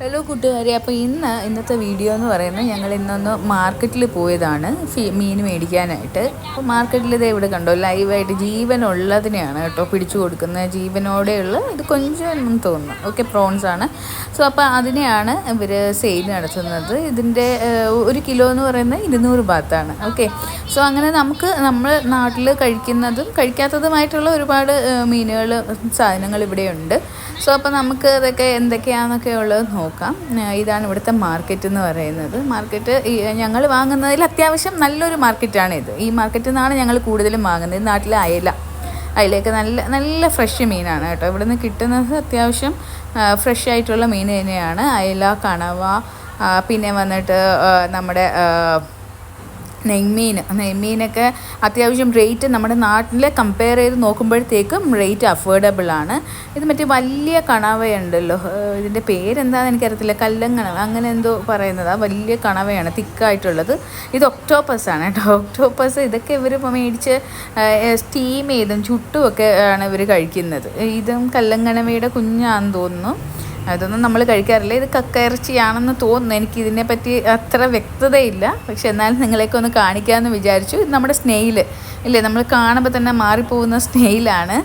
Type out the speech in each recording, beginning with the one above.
Hello കൂട്ടുകാരെ, അപ്പോൾ ഇന്നത്തെ വീഡിയോ എന്ന് പറയുന്നത് ഞങ്ങൾ ഇന്നൊന്ന് മാർക്കറ്റിൽ പോയതാണ് മീൻ മേടിക്കാനായിട്ട്. അപ്പോൾ മാർക്കറ്റിൽ ഇത് ഇവിടെ കണ്ടോ, ലൈവായിട്ട് ജീവനുള്ളതിനെയാണ് കേട്ടോ പിടിച്ചു കൊടുക്കുന്നത്. ജീവനോടെയുള്ള ഇത് കൊഞ്ചെന്നും തോന്നുന്നു. ഓക്കെ, പ്രോൺസ് ആണ്. സോ അപ്പോൾ അതിനെയാണ് ഇവർ സെയിൽ നടത്തുന്നത്. ഇതിൻ്റെ 1 കിലോ എന്ന് പറയുന്നത് 200 ബാത്താണ്. ഓക്കെ, സോ അങ്ങനെ നമ്മൾ നാട്ടിൽ കഴിക്കുന്നതും കഴിക്കാത്തതുമായിട്ടുള്ള ഒരുപാട് മീനുകൾ സാധനങ്ങൾ ഇവിടെയുണ്ട്. സോ അപ്പോൾ നമുക്ക് അതൊക്കെ എന്തൊക്കെയാണെന്നൊക്കെ ഉള്ളത് നോക്കാം. ഇതാണ് ഇവിടുത്തെ മാർക്കറ്റ് എന്ന് പറയുന്നത്. മാർക്കറ്റ് ഞങ്ങൾ വാങ്ങുന്നതിൽ അത്യാവശ്യം നല്ലൊരു മാർക്കറ്റാണിത്. ഈ മാർക്കറ്റിൽ നിന്നാണ് ഞങ്ങൾ കൂടുതലും വാങ്ങുന്നത്. നാട്ടിലെ അയലയൊക്കെ നല്ല നല്ല ഫ്രഷ് മീനാണ് കേട്ടോ. ഇവിടെ നിന്ന് കിട്ടുന്നത് അത്യാവശ്യം ഫ്രഷ് ആയിട്ടുള്ള മീൻ തന്നെയാണ്. അയല, കണവ, പിന്നെ വന്നിട്ട് നമ്മുടെ നെയ്മീനൊക്കെ അത്യാവശ്യം റേറ്റ് നമ്മുടെ നാട്ടിലെ കമ്പയർ ചെയ്ത് നോക്കുമ്പോഴത്തേക്കും റേറ്റ് അഫോർഡബിളാണ്. ഇത് മറ്റേ വലിയ കണവയുണ്ടല്ലോ, ഇതിൻ്റെ പേരെന്താണെന്ന് എനിക്കറിയത്തില്ല, കല്ലങ്കണവ അങ്ങനെ എന്തോ പറയുന്നത്. ആ വലിയ കണവയാണ്, തിക്കായിട്ടുള്ളത്. ഇത് ഒക്ടോപ്പസാണ് കേട്ടോ. ഒക്ടോപ്പസ് ഇതൊക്കെ ഇവർ മേടിച്ച് സ്റ്റീം ചെയ്തും ചുട്ടുമൊക്കെ ആണ് ഇവർ കഴിക്കുന്നത്. ഇതും കല്ലങ്കണവയുടെ കുഞ്ഞാണെന്ന് തോന്നുന്നു. അതൊന്നും നമ്മൾ കഴിക്കാറില്ല. ഇത് കക്കയിറച്ചിയാണെന്ന് തോന്നുന്നു. എനിക്കിതിനെപ്പറ്റി അത്ര വ്യക്തതയില്ല. പക്ഷെ എന്നാലും നിങ്ങളെയൊക്കെ ഒന്ന് കാണിക്കാമെന്ന് വിചാരിച്ചു. ഇത് നമ്മുടെ സ്നെയിൽ ഇല്ലേ, നമ്മൾ കാണുമ്പോൾ തന്നെ മാറിപ്പോകുന്ന സ്നെയിലാണ്.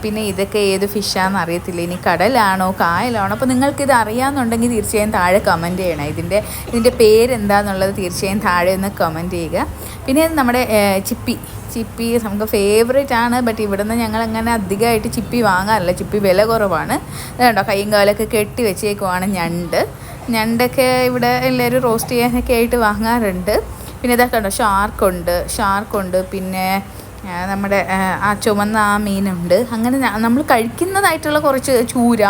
പിന്നെ ഇതൊക്കെ ഏത് ഫിഷാണെന്ന് അറിയത്തില്ല. ഇനി കടലാണോ കായലാണോ? അപ്പോൾ നിങ്ങൾക്കിത് അറിയാമെന്നുണ്ടെങ്കിൽ തീർച്ചയായും താഴെ കമൻറ്റ് ചെയ്യണം. ഇതിൻ്റെ പേരെന്താണെന്നുള്ളത് തീർച്ചയായും താഴെ ഒന്ന് കമൻറ്റ് ചെയ്യുക. പിന്നെ നമ്മുടെ ചിപ്പി നമുക്ക് ഫേവറേറ്റ് ആണ്. ബട്ട് ഇവിടെ നിന്ന് ഞങ്ങളങ്ങനെ അധികമായിട്ട് ചിപ്പി വാങ്ങാറില്ല. ചിപ്പി വില കുറവാണ്. അതുകൊണ്ടോ കൈയും കാലൊക്കെ കെട്ടി വെച്ചേക്കുവാണ്. ഞണ്ടൊക്കെ ഇവിടെ എല്ലാവരും റോസ്റ്റ് ചെയ്യാനൊക്കെ ആയിട്ട് വാങ്ങാറുണ്ട്. പിന്നെ ഇതൊക്കെ ഉണ്ടോ, ഷാർക്കുണ്ട്. പിന്നെ നമ്മുടെ ആ ചുമന്ന ആ മീനുണ്ട്. അങ്ങനെ നമ്മൾ കഴിക്കുന്നതായിട്ടുള്ള കുറച്ച് ചൂര,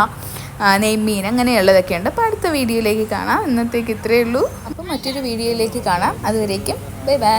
നെയ്മീൻ അങ്ങനെയുള്ളതൊക്കെ ഉണ്ട്. അപ്പോൾ അടുത്ത വീഡിയോയിലേക്ക് കാണാം. ഇന്നത്തേക്ക് ഇത്രയേ ഉള്ളൂ. അപ്പോൾ മറ്റൊരു വീഡിയോയിലേക്ക് കാണാം. അതുവരേക്കും ബൈ ബൈ.